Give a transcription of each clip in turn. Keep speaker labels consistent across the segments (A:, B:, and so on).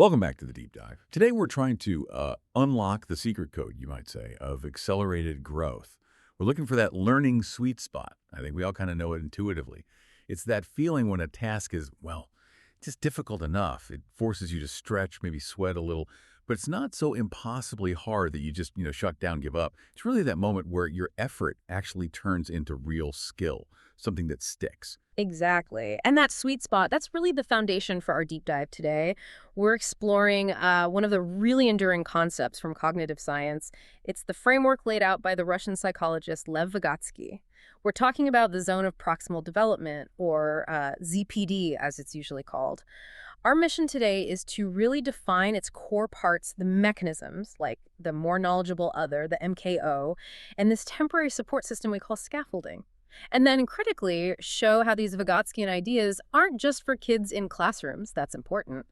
A: Welcome back to the deep dive. Today we're trying to unlock the secret code, you might say, of accelerated growth. We're looking for that learning sweet spot. I think we all kind of know it intuitively. It's that feeling when a task is, well, just difficult enough. It forces you to stretch, maybe sweat a little, but it's not so impossibly hard that you just, shut down, give up. It's really that moment where your effort actually turns into real skill, something that sticks.
B: Exactly. And that sweet spot, that's really the foundation for our deep dive today. We're exploring one of the really enduring concepts from cognitive science. It's the framework laid out by the Russian psychologist Lev Vygotsky. We're talking about the Zone of Proximal Development, or ZPD, as it's usually called. Our mission today is to really define its core parts, the mechanisms, like the more knowledgeable other, the MKO, and this temporary support system we call scaffolding. And then critically show how these Vygotskian ideas aren't just for kids in classrooms. That's important.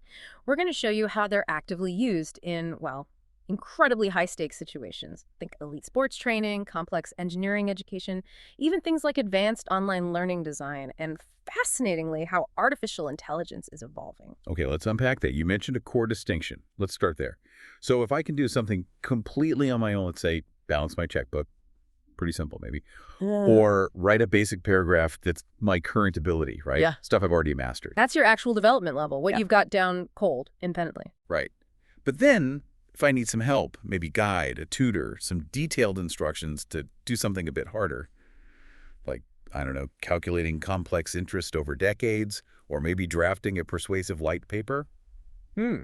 B: We're going to show you how they're actively used in, well, incredibly high-stakes situations. Think elite sports training, complex engineering education, even things like advanced online learning design, and fascinatingly, how artificial intelligence is evolving.
A: Okay, let's unpack that. You mentioned a core distinction. Let's start there. So if I can do something completely on my own, let's say balance my checkbook, pretty simple maybe, or write a basic paragraph that's my current ability, right?
B: Yeah.
A: Stuff I've already mastered.
B: That's your actual development level, what you've got down cold, independently.
A: Right. But then if I need some help, maybe guide, a tutor, some detailed instructions to do something a bit harder, like, I don't know, calculating complex interest over decades, or maybe drafting a persuasive light paper,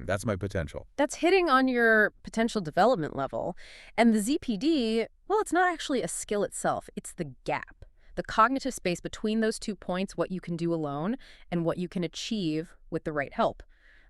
A: that's my potential.
B: That's hitting on your potential development level. And the ZPD, well, it's not actually a skill itself. It's the gap, the cognitive space between those 2 points, what you can do alone and what you can achieve with the right help.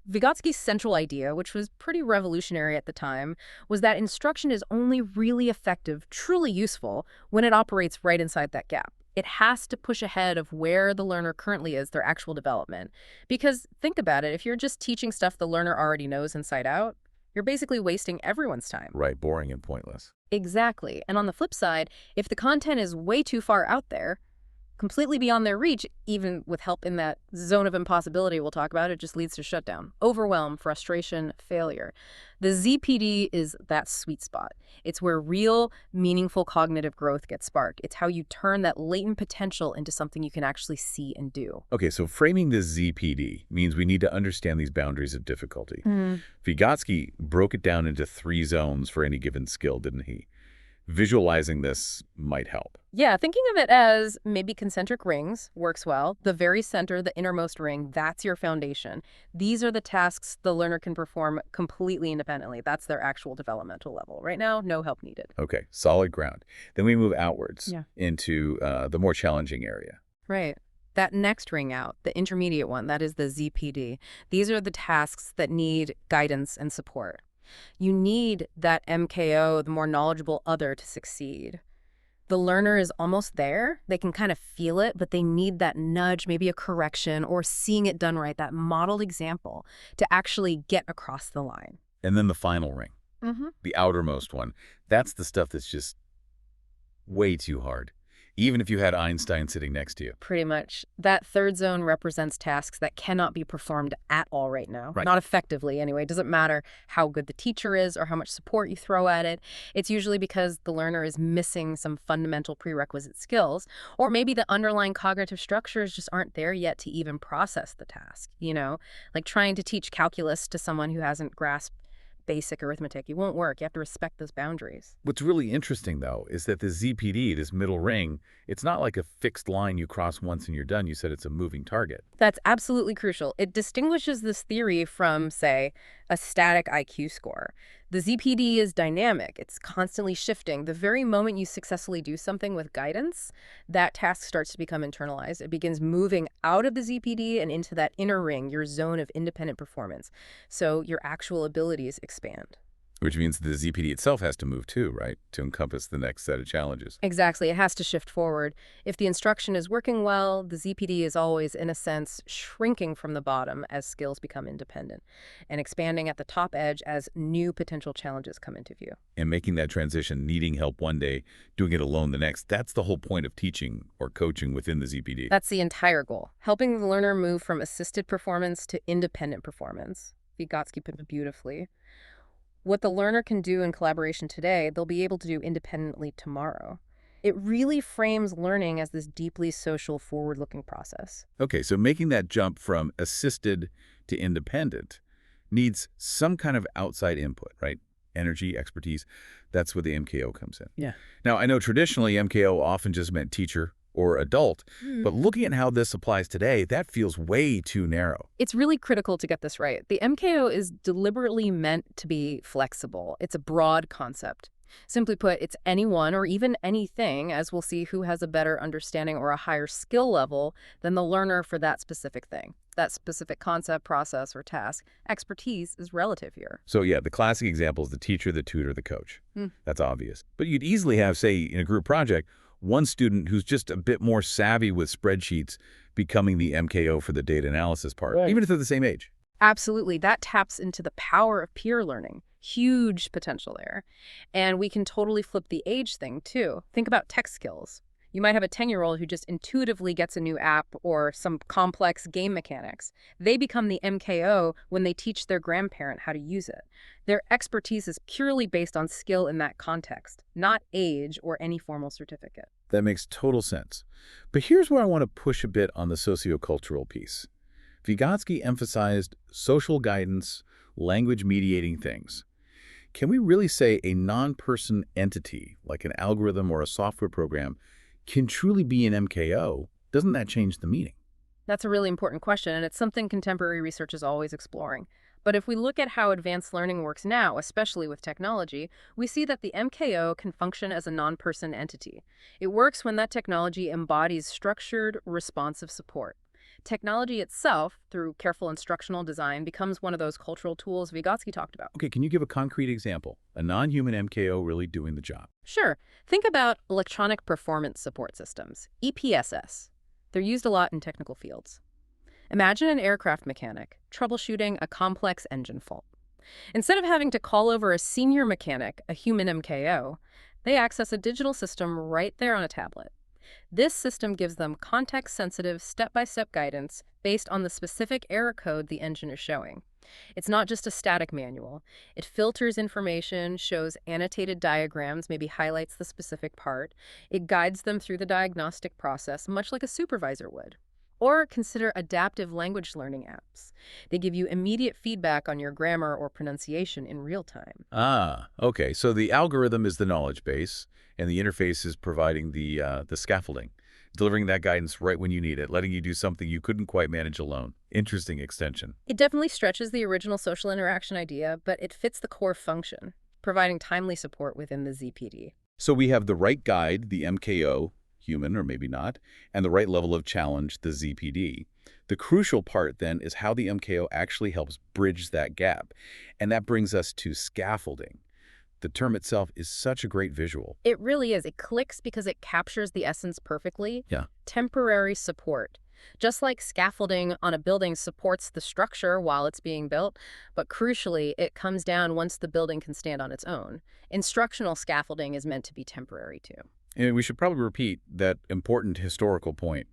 B: Vygotsky's central idea, which was pretty revolutionary at the time, was that instruction is only really effective, truly useful, when it operates right inside that gap. It has to push ahead of where the learner currently is, their actual development. Because think about it, if you're just teaching stuff the learner already knows inside out, you're basically wasting everyone's time.
A: Right, boring and pointless.
B: Exactly. And on the flip side, if the content is way too far out there, completely beyond their reach, even with help in that zone of impossibility we'll talk about, it just leads to shutdown, overwhelm, frustration, failure. The ZPD is that sweet spot. It's where real, meaningful cognitive growth gets sparked. It's how you turn that latent potential into something you can actually see and do.
A: Okay, so framing the ZPD means we need to understand these boundaries of difficulty. Vygotsky broke it down into 3 zones for any given skill, didn't he? Visualizing this might help.
B: Yeah, thinking of it as maybe concentric rings works well. The very center, the innermost ring, that's your foundation. These are the tasks the learner can perform completely independently. That's their actual developmental level. Right now, no help needed.
A: Okay, solid ground. Then we move outwards into the more challenging area.
B: Right. That next ring out, the intermediate one, that is the ZPD. These are the tasks that need guidance and support. You need that MKO, the more knowledgeable other, to succeed. The learner is almost there. They can kind of feel it, but they need that nudge, maybe a correction, or seeing it done right, that modeled example, to actually get across the line.
A: And then the final ring, the outermost one. That's the stuff that's just way too hard, even if you had Einstein sitting next to you.
B: Pretty much. That third zone represents tasks that cannot be performed at all right now.
A: Right.
B: Not effectively, anyway. It doesn't matter how good the teacher is or how much support you throw at it. It's usually because the learner is missing some fundamental prerequisite skills, or maybe the underlying cognitive structures just aren't there yet to even process the task, Like trying to teach calculus to someone who hasn't grasped basic arithmetic. It won't work. You have to respect those boundaries.
A: What's really interesting, though, is that the ZPD, this middle ring, it's not like a fixed line you cross once and you're done. You said it's a moving target.
B: That's absolutely crucial. It distinguishes this theory from, say, a static IQ score. The ZPD is dynamic. It's constantly shifting. The very moment you successfully do something with guidance, that task starts to become internalized. It begins moving out of the ZPD and into that inner ring, your zone of independent performance. So your actual abilities expand.
A: Which means the ZPD itself has to move too, right? To encompass the next set of challenges.
B: Exactly. It has to shift forward. If the instruction is working well, the ZPD is always, in a sense, shrinking from the bottom as skills become independent and expanding at the top edge as new potential challenges come into view.
A: And making that transition, needing help one day, doing it alone the next, that's the whole point of teaching or coaching within the ZPD.
B: That's the entire goal, helping the learner move from assisted performance to independent performance. Vygotsky put it beautifully. What the learner can do in collaboration today, they'll be able to do independently tomorrow. It really frames learning as this deeply social, forward-looking process.
A: Okay, so making that jump from assisted to independent needs some kind of outside input, right? Energy, expertise. That's where the MKO comes in.
B: Yeah.
A: Now, I know traditionally MKO often just meant teacher or adult, but looking at how this applies today, that feels way too narrow.
B: It's really critical to get this right. The MKO is deliberately meant to be flexible. It's a broad concept. Simply put, it's anyone or even anything, as we'll see, who has a better understanding or a higher skill level than the learner for that specific thing, that specific concept, process, or task. Expertise is relative here.
A: So yeah, the classic example is the teacher, the tutor, the coach. That's obvious. But you'd easily have, say, in a group project, one student who's just a bit more savvy with spreadsheets becoming the MKO for the data analysis part, even if they're the same age.
B: Absolutely. That taps into the power of peer learning. Huge potential there. And we can totally flip the age thing, too. Think about tech skills. You might have a 10-year-old who just intuitively gets a new app or some complex game mechanics. They become the MKO when they teach their grandparent how to use it. Their expertise is purely based on skill in that context, not age or any formal certificate.
A: That makes total sense. But here's where I want to push a bit on the sociocultural piece. Vygotsky emphasized social guidance, language mediating things. Can we really say a non-person entity, like an algorithm or a software program, can truly be an MKO? Doesn't that change the meaning?
B: That's a really important question, and it's something contemporary research is always exploring. But if we look at how advanced learning works now, especially with technology, we see that the MKO can function as a non-person entity. It works when that technology embodies structured, responsive support. Technology itself, through careful instructional design, becomes one of those cultural tools Vygotsky talked about.
A: Okay, can you give a concrete example? A non-human MKO really doing the job?
B: Sure. Think about electronic performance support systems, EPSS. They're used a lot in technical fields. Imagine an aircraft mechanic troubleshooting a complex engine fault. Instead of having to call over a senior mechanic, a human MKO, they access a digital system right there on a tablet. This system gives them context-sensitive, step-by-step guidance based on the specific error code the engine is showing. It's not just a static manual. It filters information, shows annotated diagrams, maybe highlights the specific part. It guides them through the diagnostic process, much like a supervisor would. Or consider adaptive language learning apps. They give you immediate feedback on your grammar or pronunciation in real time.
A: Ah, okay. So the algorithm is the knowledge base, and the interface is providing the scaffolding, delivering that guidance right when you need it, letting you do something you couldn't quite manage alone. Interesting extension.
B: It definitely stretches the original social interaction idea, but it fits the core function, providing timely support within the ZPD.
A: So we have the right guide, the MKO, human or maybe not, and the right level of challenge, the ZPD. The crucial part, then, is how the MKO actually helps bridge that gap. And that brings us to scaffolding. The term itself is such a great visual.
B: It really is. It clicks because it captures the essence perfectly.
A: Yeah.
B: Temporary support. Just like scaffolding on a building supports the structure while it's being built, but crucially, it comes down once the building can stand on its own. Instructional scaffolding is meant to be temporary, too.
A: And we should probably repeat that important historical point.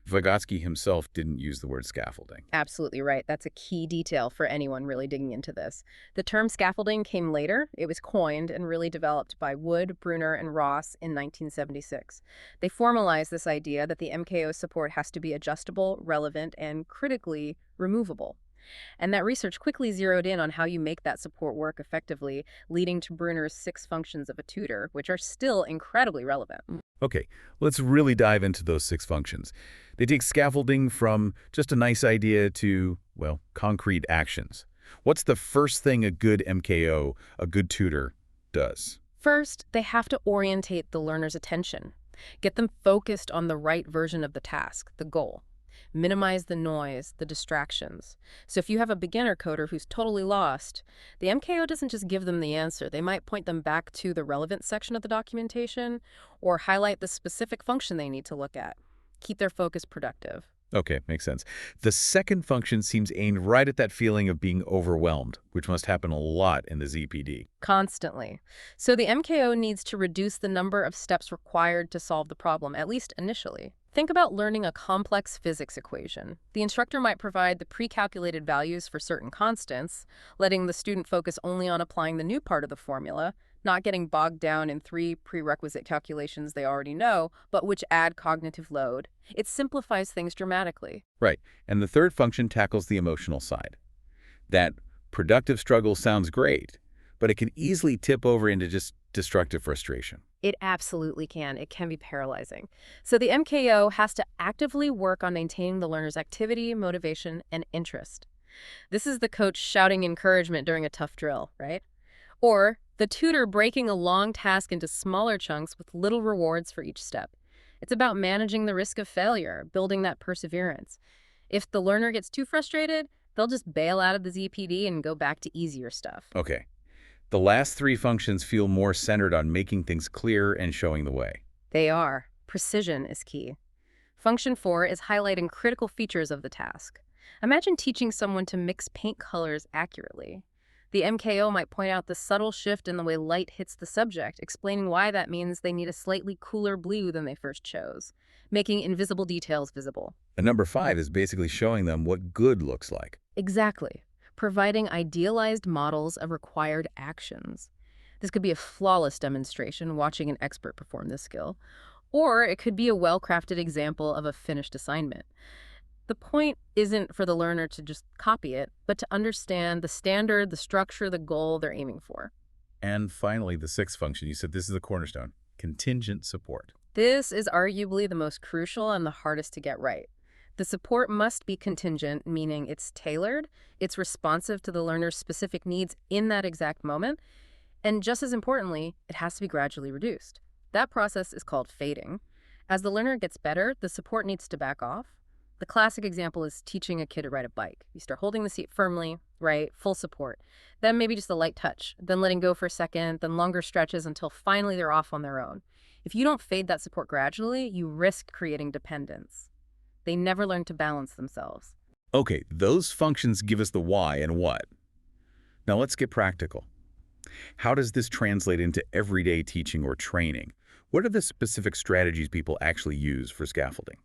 A: Vygotsky himself didn't use the word scaffolding.
B: Absolutely right. That's a key detail for anyone really digging into this. The term scaffolding came later. It was coined and really developed by Wood, Bruner, and Ross in 1976. They formalized this idea that the MKO support has to be adjustable, relevant, and critically removable. And that research quickly zeroed in on how you make that support work effectively, leading to Bruner's 6 functions of a tutor, which are still incredibly relevant.
A: Okay, let's really dive into those 6 functions. They take scaffolding from just a nice idea to, well, concrete actions. What's the first thing a good MKO, a good tutor, does?
B: First, they have to orientate the learner's attention. Get them focused on the right version of the task, the goal. Minimize the noise, the distractions. So if you have a beginner coder who's totally lost, the MKO doesn't just give them the answer. They might point them back to the relevant section of the documentation or highlight the specific function they need to look at. Keep their focus productive.
A: Okay, makes sense. The second function seems aimed right at that feeling of being overwhelmed, which must happen a lot in the ZPD.
B: Constantly. So the MKO needs to reduce the number of steps required to solve the problem, at least initially. Think about learning a complex physics equation. The instructor might provide the pre-calculated values for certain constants, letting the student focus only on applying the new part of the formula, not getting bogged down in 3 prerequisite calculations they already know, but which add cognitive load. It simplifies things dramatically.
A: Right. And the third function tackles the emotional side. That productive struggle sounds great, but it can easily tip over into just destructive frustration.
B: It absolutely can. It can be paralyzing. So the MKO has to actively work on maintaining the learner's activity, motivation, and interest. This is the coach shouting encouragement during a tough drill, right? Or the tutor breaking a long task into smaller chunks with little rewards for each step. It's about managing the risk of failure, building that perseverance. If the learner gets too frustrated, they'll just bail out of the ZPD and go back to easier stuff.
A: Okay. The last three functions feel more centered on making things clear and showing the way.
B: They are. Precision is key. Function 4 is highlighting critical features of the task. Imagine teaching someone to mix paint colors accurately. The MKO might point out the subtle shift in the way light hits the subject, explaining why that means they need a slightly cooler blue than they first chose, making invisible details visible.
A: And number 5 is basically showing them what good looks like.
B: Exactly. Providing idealized models of required actions. This could be a flawless demonstration, watching an expert perform this skill, or it could be a well-crafted example of a finished assignment. The point isn't for the learner to just copy it, but to understand the standard, the structure, the goal they're aiming for.
A: And finally, the sixth function, you said this is the cornerstone, contingent support.
B: This is arguably the most crucial and the hardest to get right. The support must be contingent, meaning it's tailored, it's responsive to the learner's specific needs in that exact moment, and just as importantly, it has to be gradually reduced. That process is called fading. As the learner gets better, the support needs to back off. The classic example is teaching a kid to ride a bike. You start holding the seat firmly, right, full support, then maybe just a light touch, then letting go for a second, then longer stretches until finally they're off on their own. If you don't fade that support gradually, you risk creating dependence. They never learn to balance themselves.
A: Okay, those functions give us the why and what. Now let's get practical. How does this translate into everyday teaching or training? What are the specific strategies people actually use for scaffolding?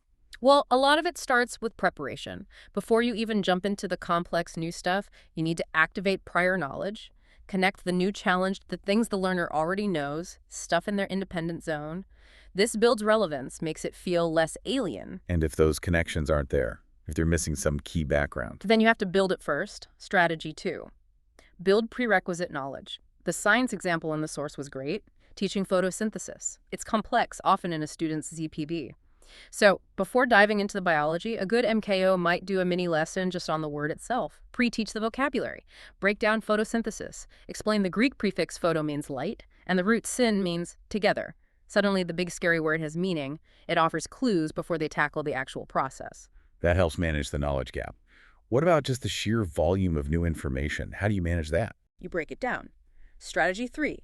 B: Well, a lot of it starts with preparation. Before you even jump into the complex new stuff, you need to activate prior knowledge, connect the new challenge to the things the learner already knows, stuff in their independent zone. This builds relevance, makes it feel less alien.
A: And if those connections aren't there, if they're missing some key background?
B: Then you have to build it first. Strategy 2. Build prerequisite knowledge. The science example in the source was great, teaching photosynthesis. It's complex, often in a student's ZPD. So before diving into the biology, a good MKO might do a mini lesson just on the word itself, pre-teach the vocabulary, break down photosynthesis, explain the Greek prefix photo means light, and the root syn means together. Suddenly the big scary word has meaning. It offers clues before they tackle the actual process.
A: That helps manage the knowledge gap. What about just the sheer volume of new information? How do you manage that?
B: You break it down. Strategy 3.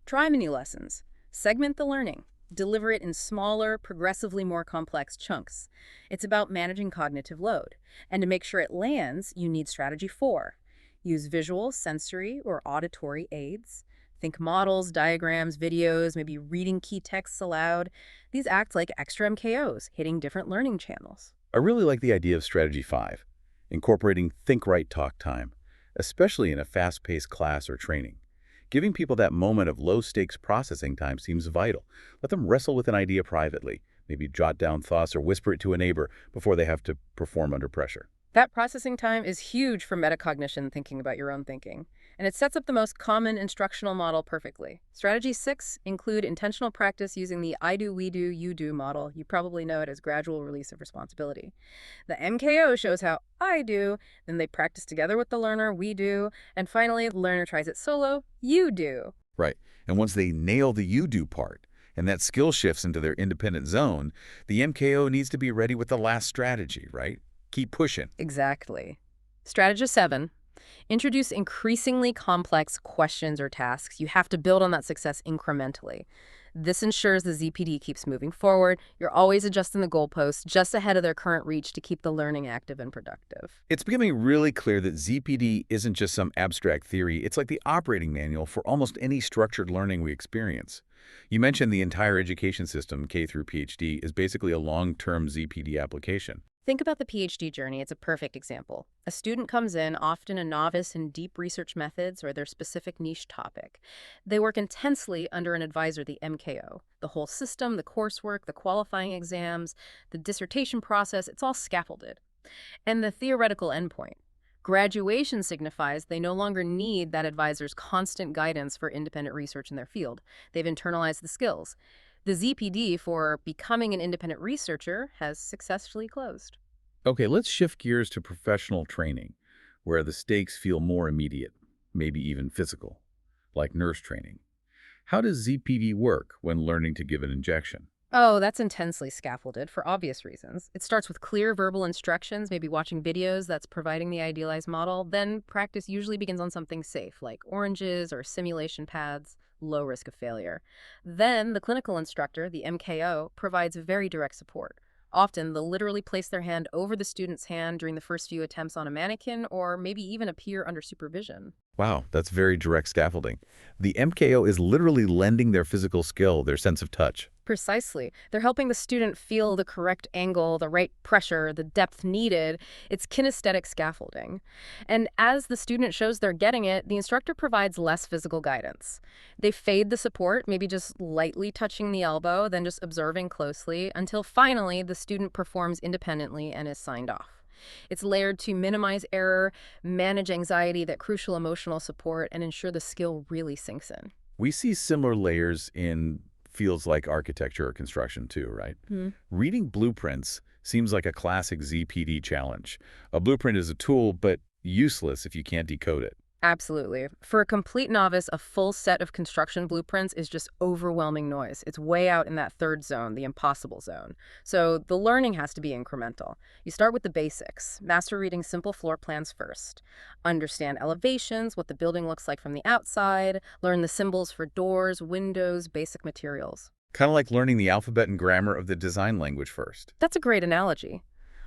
B: Try mini lessons. Segment the learning. Deliver it in smaller, progressively more complex chunks. It's about managing cognitive load. And to make sure it lands, you need strategy 4. Use visual, sensory, or auditory aids. Think models, diagrams, videos, maybe reading key texts aloud. These act like extra MKOs, hitting different learning channels.
A: I really like the idea of strategy 5, incorporating think right talk time, especially in a fast-paced class or training. Giving people that moment of low-stakes processing time seems vital. Let them wrestle with an idea privately, maybe jot down thoughts or whisper it to a neighbor before they have to perform under pressure.
B: That processing time is huge for metacognition, thinking about your own thinking. And it sets up the most common instructional model perfectly. Strategy 6 include intentional practice using the I do, we do, you do model. You probably know it as gradual release of responsibility. The MKO shows how I do, then they practice together with the learner, we do, and finally the learner tries it solo, you do.
A: Right. And once they nail the you do part, and that skill shifts into their independent zone, the MKO needs to be ready with the last strategy, right? Keep pushing.
B: Exactly. Strategy 7. Introduce increasingly complex questions or tasks. You have to build on that success incrementally. This ensures the ZPD keeps moving forward. You're always adjusting the goalposts just ahead of their current reach to keep the learning active and productive.
A: It's becoming really clear that ZPD isn't just some abstract theory. It's like the operating manual for almost any structured learning we experience. You mentioned the entire education system, K through PhD, is basically a long-term ZPD application.
B: Think about the PhD journey. It's a perfect example. A student comes in, often a novice in deep research methods or their specific niche topic. They work intensely under an advisor, the MKO. The whole system, the coursework, the qualifying exams, the dissertation process, it's all scaffolded. And the theoretical endpoint. Graduation signifies they no longer need that advisor's constant guidance for independent research in their field. They've internalized the skills. The ZPD for becoming an independent researcher has successfully closed.
A: Okay, let's shift gears to professional training, where the stakes feel more immediate, maybe even physical, like nurse training. How does ZPD work when learning to give an injection?
B: Oh, that's intensely scaffolded for obvious reasons. It starts with clear verbal instructions, maybe watching videos that's providing the idealized model. Then practice usually begins on something safe, like oranges or simulation pads, low risk of failure. Then the clinical instructor, the MKO, provides very direct support. Often, they'll literally place their hand over the student's hand during the first few attempts on a mannequin, or maybe even appear under supervision.
A: Wow, that's very direct scaffolding. The MKO is literally lending their physical skill, their sense of touch.
B: Precisely. They're helping the student feel the correct angle, the right pressure, the depth needed. It's kinesthetic scaffolding. And as the student shows they're getting it, the instructor provides less physical guidance. They fade the support, maybe just lightly touching the elbow, then just observing closely, until finally the student performs independently and is signed off. It's layered to minimize error, manage anxiety, that crucial emotional support, and ensure the skill really sinks in.
A: We see similar layers in fields like architecture or construction too, right? Reading blueprints seems like a classic ZPD challenge. A blueprint is a tool, but useless if you can't decode it.
B: Absolutely. For a complete novice, a full set of construction blueprints is just overwhelming noise. It's way out in that third zone, the impossible zone. So the learning has to be incremental. You start with the basics. Master reading simple floor plans first. Understand elevations, what the building looks like from the outside. Learn the symbols for doors, windows, basic materials.
A: Kind of like learning the alphabet and grammar of the design language first.
B: That's a great analogy.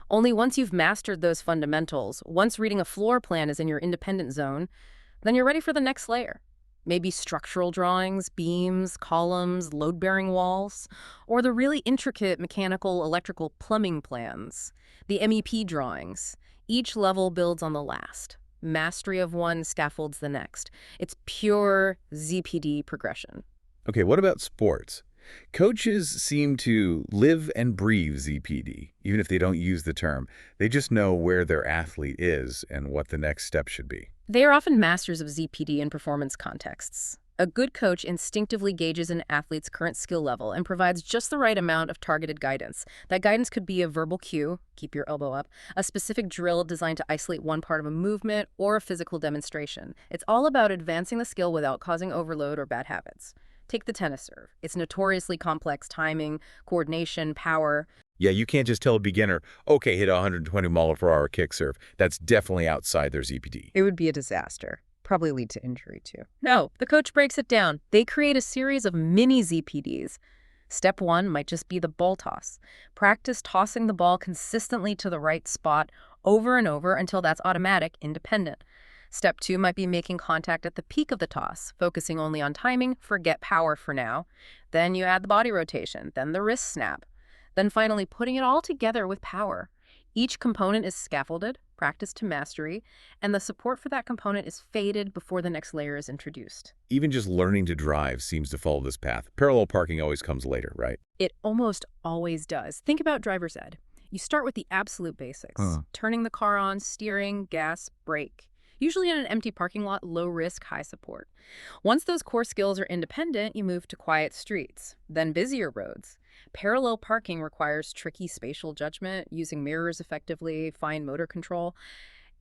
B: Only once you've mastered those fundamentals, once reading a floor plan is in your independent zone, then you're ready for the next layer. Maybe structural drawings, beams, columns, load-bearing walls, or the really intricate mechanical, electrical, plumbing plans, the MEP drawings. Each level builds on the last. Mastery of one scaffolds the next. It's pure ZPD progression.
A: Okay, what about sports? Coaches seem to live and breathe ZPD, even if they don't use the term. They just know where their athlete is and what the next step should be.
B: They are often masters of ZPD in performance contexts. A good coach instinctively gauges an athlete's current skill level and provides just the right amount of targeted guidance. That guidance could be a verbal cue, keep your elbow up, a specific drill designed to isolate one part of a movement, or a physical demonstration. It's all about advancing the skill without causing overload or bad habits. Take the tennis serve. It's notoriously complex timing, coordination, power.
A: Yeah, you can't just tell a beginner, okay, hit a 120-mile-per-hour kick serve. That's definitely outside their ZPD.
B: It would be a disaster. Probably lead to injury, too. No, the coach breaks it down. They create a series of mini ZPDs. Step 1 might just be the ball toss. Practice tossing the ball consistently to the right spot over and over until that's automatic, independent. Step 2 might be making contact at the peak of the toss, focusing only on timing, forget power for now. Then you add the body rotation, then the wrist snap. Then finally putting it all together with power. Each component is scaffolded, practiced to mastery, and the support for that component is faded before the next layer is introduced.
A: Even just learning to drive seems to follow this path. Parallel parking always comes later, right?
B: It almost always does. Think about driver's ed. You start with the absolute basics, turning the car on, steering, gas, brake. Usually in an empty parking lot, low risk, high support. Once those core skills are independent, you move to quiet streets, then busier roads. Parallel parking requires tricky spatial judgment, using mirrors effectively, fine motor control.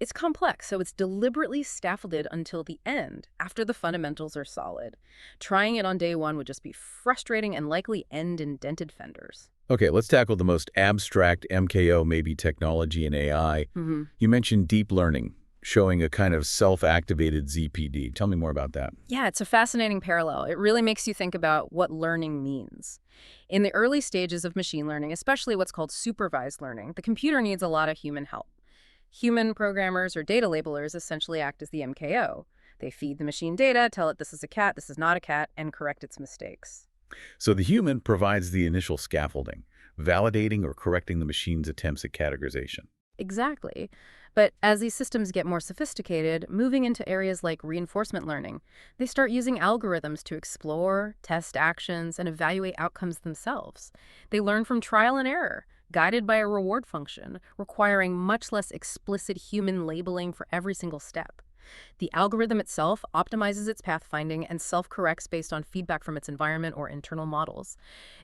B: It's complex, so it's deliberately scaffolded until the end, after the fundamentals are solid. Trying it on day one would just be frustrating and likely end in dented fenders.
A: Okay, let's tackle the most abstract MKO, maybe technology and AI. You mentioned deep learning, showing a kind of self-activated ZPD. Tell me more about that.
B: Yeah, it's a fascinating parallel. It really makes you think about what learning means. In the early stages of machine learning, especially what's called supervised learning, the computer needs a lot of human help. Human programmers or data labelers essentially act as the MKO. They feed the machine data, tell it this is a cat, this is not a cat, and correct its mistakes.
A: So the human provides the initial scaffolding, validating or correcting the machine's attempts at categorization.
B: Exactly. But as these systems get more sophisticated, moving into areas like reinforcement learning, they start using algorithms to explore, test actions, and evaluate outcomes themselves. They learn from trial and error, guided by a reward function, requiring much less explicit human labeling for every single step. The algorithm itself optimizes its pathfinding and self-corrects based on feedback from its environment or internal models.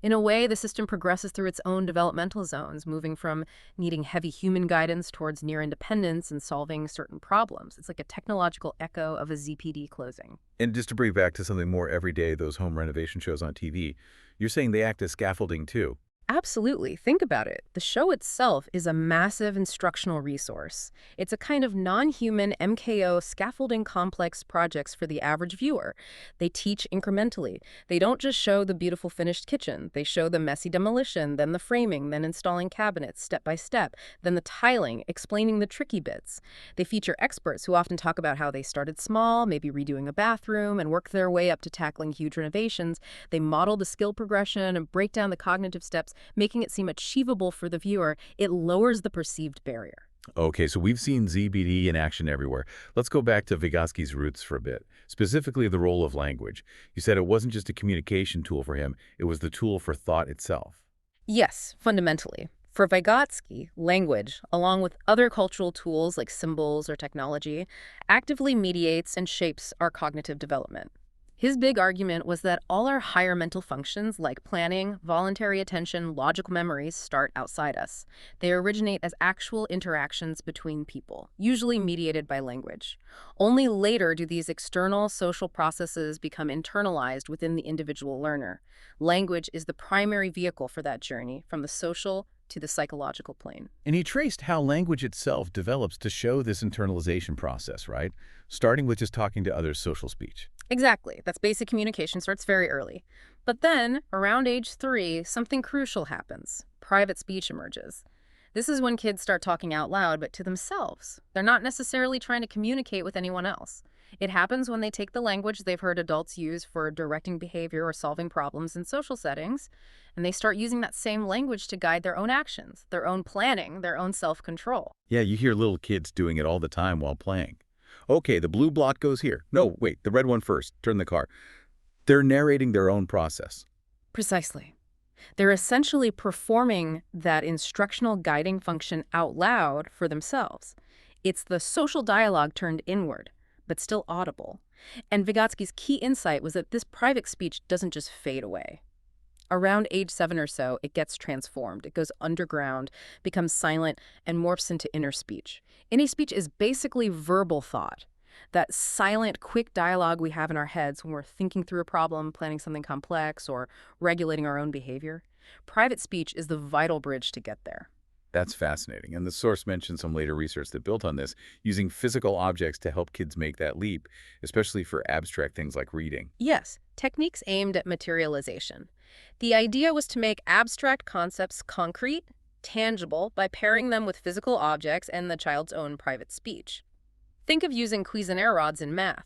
B: In a way, the system progresses through its own developmental zones, moving from needing heavy human guidance towards near independence and solving certain problems. It's like a technological echo of a ZPD closing.
A: And just to bring back to something more everyday, those home renovation shows on TV, you're saying they act as scaffolding too.
B: Absolutely. Think about it. The show itself is a massive instructional resource. It's a kind of non-human MKO scaffolding complex projects for the average viewer. They teach incrementally. They don't just show the beautiful finished kitchen. They show the messy demolition, then the framing, then installing cabinets step by step, then the tiling, explaining the tricky bits. They feature experts who often talk about how they started small, maybe redoing a bathroom, and worked their way up to tackling huge renovations. They model the skill progression and break down the cognitive steps, making it seem achievable for the viewer. It lowers the perceived barrier.
A: Okay, so we've seen ZBD in action everywhere. Let's go back to Vygotsky's roots for a bit, specifically the role of language. You said it wasn't just a communication tool for him, it was the tool for thought itself.
B: Yes, fundamentally. For Vygotsky, language, along with other cultural tools like symbols or technology, actively mediates and shapes our cognitive development. His big argument was that all our higher mental functions like planning, voluntary attention, logical memories start outside us. They originate as actual interactions between people, usually mediated by language. Only later do these external social processes become internalized within the individual learner. Language is the primary vehicle for that journey, from the social to the psychological plane.
A: And he traced how language itself develops to show this internalization process, right? Starting with just talking to others' social speech.
B: Exactly. That's basic communication, starts very early. But then, around age 3, something crucial happens. Private speech emerges. This is when kids start talking out loud, but to themselves. They're not necessarily trying to communicate with anyone else. It happens when they take the language they've heard adults use for directing behavior or solving problems in social settings, and they start using that same language to guide their own actions, their own planning, their own self-control.
A: Yeah, you hear little kids doing it all the time while playing. Okay, the blue block goes here. No, wait, the red one first. Turn the car. They're narrating their own process.
B: Precisely. They're essentially performing that instructional guiding function out loud for themselves. It's the social dialogue turned inward, but still audible. And Vygotsky's key insight was that this private speech doesn't just fade away. Around age 7 or so, it gets transformed. It goes underground, becomes silent, and morphs into inner speech. Inner speech is basically verbal thought. That silent, quick dialogue we have in our heads when we're thinking through a problem, planning something complex, or regulating our own behavior. Private speech is the vital bridge to get there.
A: That's fascinating. And the source mentioned some later research that built on this, using physical objects to help kids make that leap, especially for abstract things like reading.
B: Yes, techniques aimed at materialization. The idea was to make abstract concepts concrete, tangible, by pairing them with physical objects and the child's own private speech. Think of using Cuisenaire rods in math.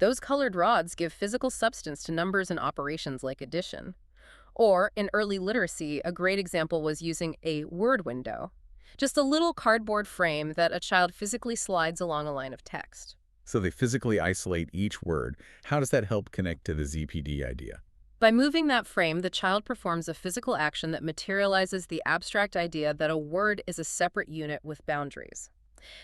B: Those colored rods give physical substance to numbers and operations like addition. Or, in early literacy, a great example was using a word window. Just a little cardboard frame that a child physically slides along a line of text.
A: So they physically isolate each word. How does that help connect to the ZPD idea?
B: By moving that frame, the child performs a physical action that materializes the abstract idea that a word is a separate unit with boundaries.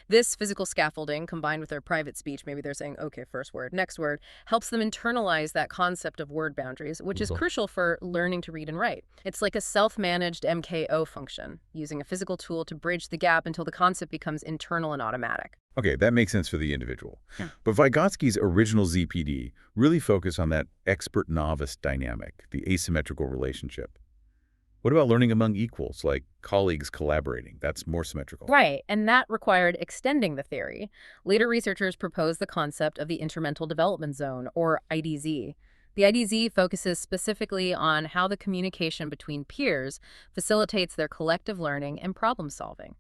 B: This physical scaffolding, combined with their private speech, maybe they're saying, okay, first word, next word, helps them internalize that concept of word boundaries, which is crucial for learning to read and write. It's like a self-managed MKO function, using a physical tool to bridge the gap until the concept becomes internal and automatic.
A: Okay, that makes sense for the individual. Yeah. But Vygotsky's original ZPD really focused on that expert-novice dynamic, the asymmetrical relationship. What about learning among equals, like colleagues collaborating? That's more symmetrical.
B: Right, and that required extending the theory. Later researchers proposed the concept of the Intermental Development Zone, or IDZ. The IDZ focuses specifically on how the communication between peers facilitates their collective learning and problem solving.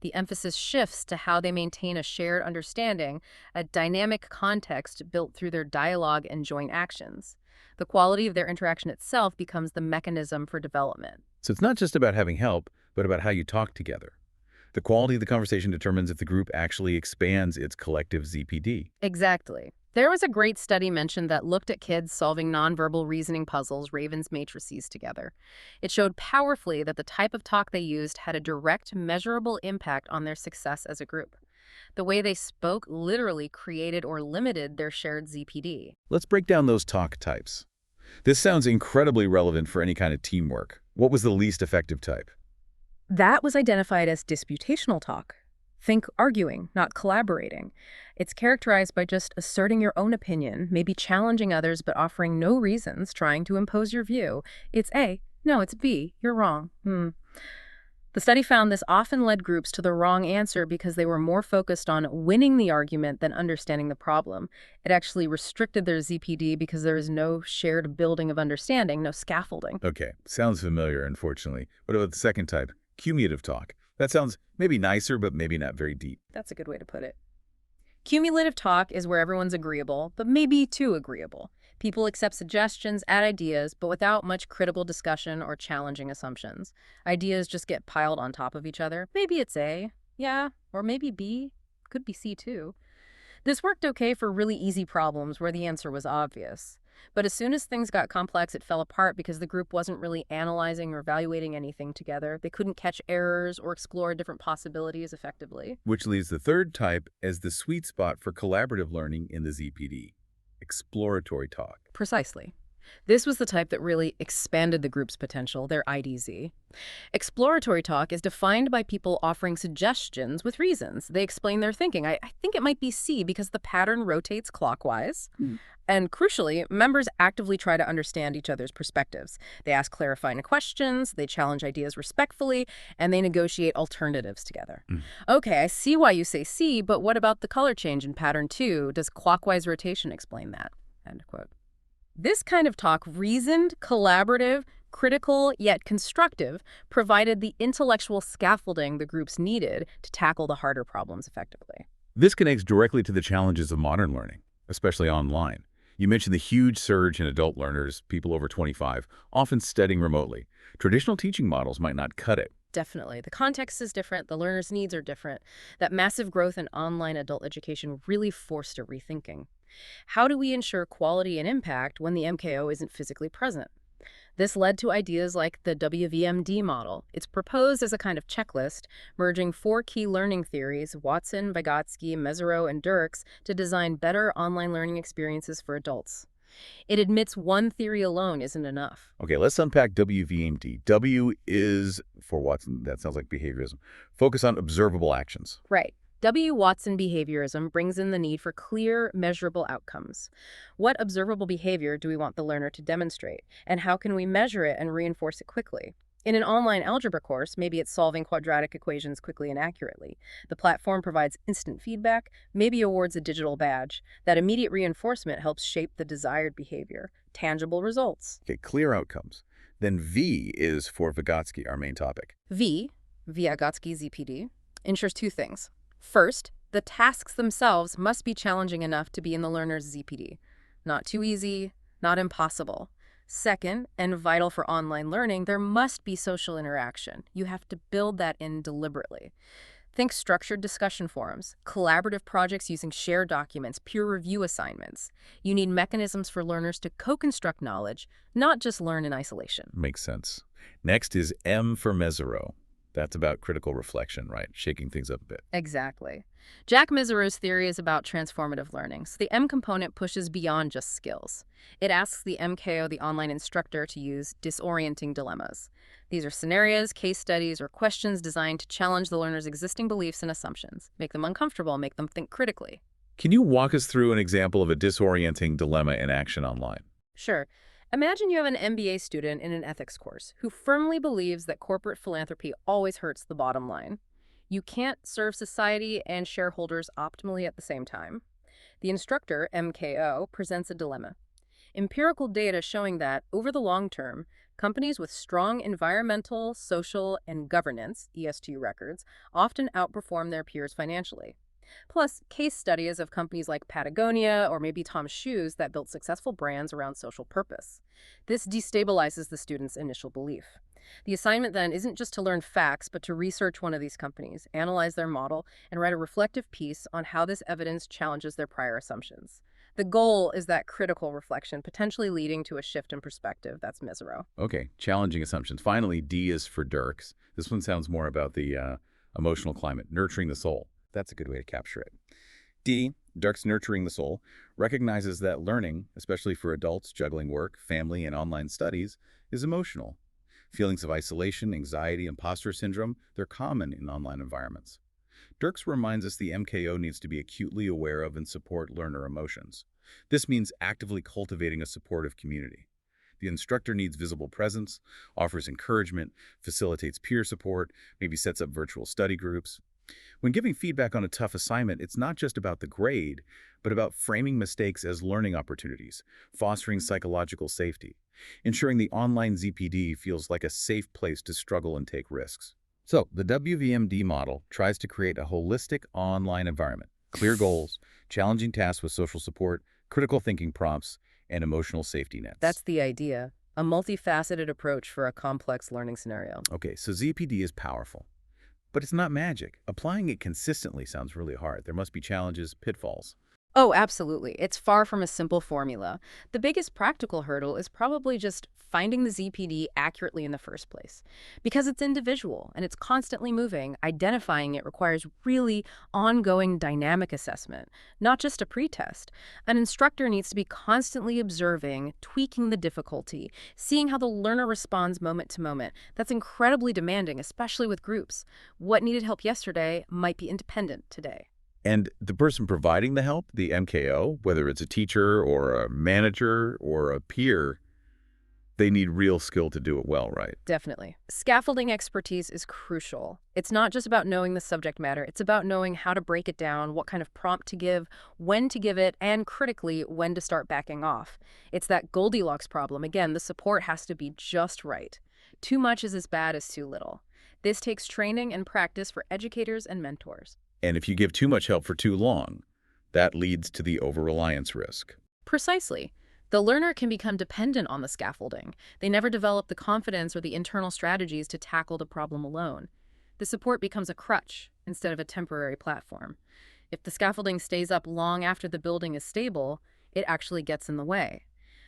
B: The emphasis shifts to how they maintain a shared understanding, a dynamic context built through their dialogue and joint actions. The quality of their interaction itself becomes the mechanism for development.
A: So it's not just about having help, but about how you talk together. The quality of the conversation determines if the group actually expands its collective ZPD.
B: Exactly. There was a great study mentioned that looked at kids solving nonverbal reasoning puzzles, Raven's matrices, together. It showed powerfully that the type of talk they used had a direct, measurable impact on their success as a group. The way they spoke literally created or limited their shared ZPD.
A: Let's break down those talk types. This sounds incredibly relevant for any kind of teamwork. What was the least effective type?
B: That was identified as disputational talk. Think arguing, not collaborating. It's characterized by just asserting your own opinion, maybe challenging others but offering no reasons, trying to impose your view. It's A. No, it's B. You're wrong. The study found this often led groups to the wrong answer because they were more focused on winning the argument than understanding the problem. It actually restricted their ZPD because there is no shared building of understanding, no scaffolding.
A: Okay, sounds familiar, unfortunately. What about the second type? Cumulative talk. That sounds maybe nicer, but maybe not very deep.
B: That's a good way to put it. Cumulative talk is where everyone's agreeable, but maybe too agreeable. People accept suggestions, add ideas, but without much critical discussion or challenging assumptions. Ideas just get piled on top of each other. Maybe it's A, yeah, or maybe B, could be C too. This worked okay for really easy problems where the answer was obvious. But as soon as things got complex, it fell apart because the group wasn't really analyzing or evaluating anything together. They couldn't catch errors or explore different possibilities effectively.
A: Which leaves the third type as the sweet spot for collaborative learning in the ZPD. Exploratory talk.
B: Precisely. This was the type that really expanded the group's potential, their IDZ. Exploratory talk is defined by people offering suggestions with reasons. They explain their thinking. I think it might be C because the pattern rotates clockwise. And crucially, members actively try to understand each other's perspectives. They ask clarifying questions, they challenge ideas respectfully, and they negotiate alternatives together. Okay, I see why you say C, but what about the color change in pattern 2? Does clockwise rotation explain that? End quote. This kind of talk, reasoned, collaborative, critical, yet constructive, provided the intellectual scaffolding the groups needed to tackle the harder problems effectively.
A: This connects directly to the challenges of modern learning, especially online. You mentioned the huge surge in adult learners, people over 25, often studying remotely. Traditional teaching models might not cut it.
B: Definitely. The context is different. The learner's needs are different. That massive growth in online adult education really forced a rethinking. How do we ensure quality and impact when the MKO isn't physically present? This led to ideas like the WVM D Model. It's proposed as a kind of checklist, merging 4 key learning theories, Watson, Vygotsky, Mesereau, and Dirks, to design better online learning experiences for adults. It admits one theory alone isn't enough.
A: Okay, let's unpack WVMD. W is, for Watson, that sounds like behaviorism. Focus on observable actions.
B: Right. W. Watson behaviorism brings in the need for clear, measurable outcomes. What observable behavior do we want the learner to demonstrate, and how can we measure it and reinforce it quickly? In an online algebra course, maybe it's solving quadratic equations quickly and accurately. The platform provides instant feedback, maybe awards a digital badge. That immediate reinforcement helps shape the desired behavior, tangible results.
A: Okay, clear outcomes. Then V is for Vygotsky, our main topic.
B: V, Vygotsky ZPD, ensures 2 things. First, the tasks themselves must be challenging enough to be in the learner's ZPD. Not too easy, not impossible. Second, and vital for online learning, there must be social interaction. You have to build that in deliberately. Think structured discussion forums, collaborative projects using shared documents, peer review assignments. You need mechanisms for learners to co-construct knowledge, not just learn in isolation.
A: Makes sense. Next is M for Mesereau. That's about critical reflection, right? Shaking things up a bit.
B: Exactly. Jack Mesereau's theory is about transformative learning, so the M component pushes beyond just skills. It asks the MKO, the online instructor, to use disorienting dilemmas. These are scenarios, case studies, or questions designed to challenge the learner's existing beliefs and assumptions, make them uncomfortable, make them think critically.
A: Can you walk us through an example of a disorienting dilemma in action online?
B: Sure. Imagine you have an MBA student in an ethics course who firmly believes that corporate philanthropy always hurts the bottom line. You can't serve society and shareholders optimally at the same time. The instructor, MKO, presents a dilemma. Empirical data showing that, over the long term, companies with strong environmental, social, and governance (ESG) records often outperform their peers financially. Plus, case studies of companies like Patagonia or maybe Tom's Shoes that built successful brands around social purpose. This destabilizes the student's initial belief. The assignment then isn't just to learn facts, but to research one of these companies, analyze their model, and write a reflective piece on how this evidence challenges their prior assumptions. The goal is that critical reflection, potentially leading to a shift in perspective. That's Misero.
A: Okay, challenging assumptions. Finally, D is for Dirks. This one sounds more about the emotional climate, nurturing the soul. That's a good way to capture it. D, Dirks nurturing the soul, recognizes that learning, especially for adults juggling work, family, and online studies, is emotional. Feelings of isolation, anxiety, imposter syndrome, they're common in online environments. Dirks reminds us the MKO needs to be acutely aware of and support learner emotions. This means actively cultivating a supportive community. The instructor needs visible presence, offers encouragement, facilitates peer support, maybe sets up virtual study groups. When giving feedback on a tough assignment, it's not just about the grade, but about framing mistakes as learning opportunities, fostering psychological safety, ensuring the online ZPD feels like a safe place to struggle and take risks. So, the WVM D model tries to create a holistic online environment, clear goals, challenging tasks with social support, critical thinking prompts, and emotional safety nets.
B: That's the idea. A multifaceted approach for a complex learning scenario.
A: Okay, so ZPD is powerful, but it's not magic. Applying it consistently sounds really hard. There must be challenges, pitfalls.
B: Oh, absolutely. It's far from a simple formula. The biggest practical hurdle is probably just finding the ZPD accurately in the first place. Because it's individual and it's constantly moving, identifying it requires really ongoing dynamic assessment, not just a pretest. An instructor needs to be constantly observing, tweaking the difficulty, seeing how the learner responds moment to moment. That's incredibly demanding, especially with groups. What needed help yesterday might be independent today.
A: And the person providing the help, the MKO, whether it's a teacher or a manager or a peer, they need real skill to do it well, right?
B: Definitely. Scaffolding expertise is crucial. It's not just about knowing the subject matter. It's about knowing how to break it down, what kind of prompt to give, when to give it, and critically, when to start backing off. It's that Goldilocks problem. Again, the support has to be just right. Too much is as bad as too little. This takes training and practice for educators and mentors.
A: And if you give too much help for too long, that leads to the over-reliance risk.
B: Precisely. The learner can become dependent on the scaffolding. They never develop the confidence or the internal strategies to tackle the problem alone. The support becomes a crutch instead of a temporary platform. If the scaffolding stays up long after the building is stable, it actually gets in the way.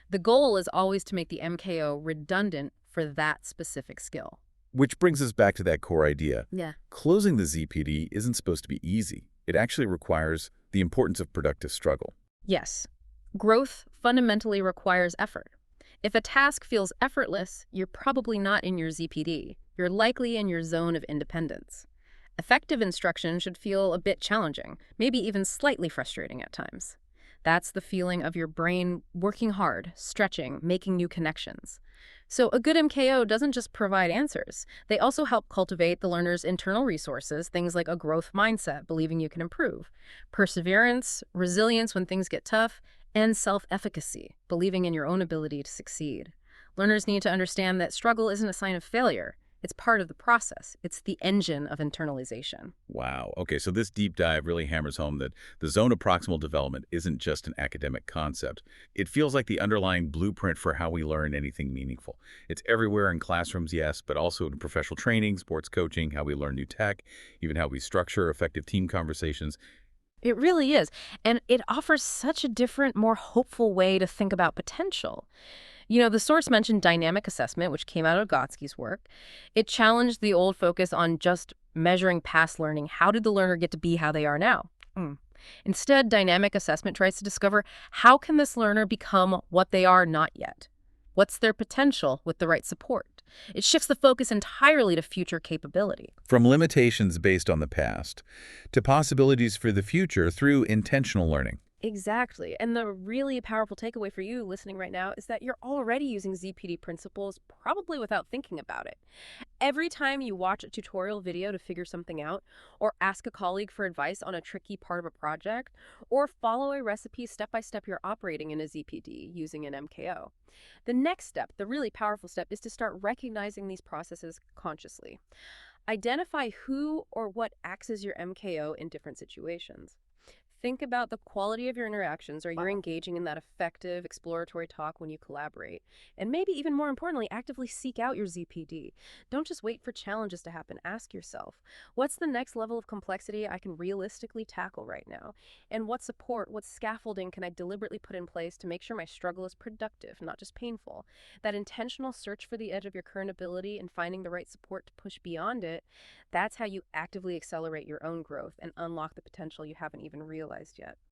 B: The goal is always to make the MKO redundant for that specific skill.
A: Which brings us back to that core idea.
B: Yeah.
A: Closing the ZPD isn't supposed to be easy. It actually requires the importance of productive struggle.
B: Yes. Growth fundamentally requires effort. If a task feels effortless, you're probably not in your ZPD. You're likely in your zone of independence. Effective instruction should feel a bit challenging, maybe even slightly frustrating at times. That's the feeling of your brain working hard, stretching, making new connections. So a good MKO doesn't just provide answers. They also help cultivate the learner's internal resources, things like a growth mindset, believing you can improve, perseverance, resilience when things get tough, and self-efficacy, believing in your own ability to succeed. Learners need to understand that struggle isn't a sign of failure. It's part of the process. It's the engine of internalization.
A: Wow. Okay, so this deep dive really hammers home that the zone of proximal development isn't just an academic concept. It feels like the underlying blueprint for how we learn anything meaningful. It's everywhere in classrooms, yes, but also in professional training, sports coaching, how we learn new tech, even how we structure effective team conversations.
B: It really is. And it offers such a different, more hopeful way to think about potential. You know, the source mentioned dynamic assessment, which came out of Vygotsky's work. It challenged the old focus on just measuring past learning. How did the learner get to be how they are now? Instead, dynamic assessment tries to discover how can this learner become what they are not yet? What's their potential with the right support? It shifts the focus entirely to future capability.
A: From limitations based on the past to possibilities for the future through intentional learning.
B: Exactly. And the really powerful takeaway for you listening right now is that you're already using ZPD principles, probably without thinking about it. Every time you watch a tutorial video to figure something out, or ask a colleague for advice on a tricky part of a project, or follow a recipe step by step you're operating in a ZPD using an MKO. The next step, the really powerful step, is to start recognizing these processes consciously. Identify who or what acts as your MKO in different situations. Think about the quality of your interactions. Are you engaging in that effective exploratory talk when you collaborate? And maybe even more importantly, actively seek out your ZPD. Don't just wait for challenges to happen. Ask yourself, what's the next level of complexity I can realistically tackle right now? And what support, what scaffolding can I deliberately put in place to make sure my struggle is productive, not just painful? That intentional search for the edge of your current ability and finding the right support to push beyond it, that's how you actively accelerate your own growth and unlock the potential you haven't even realized yet.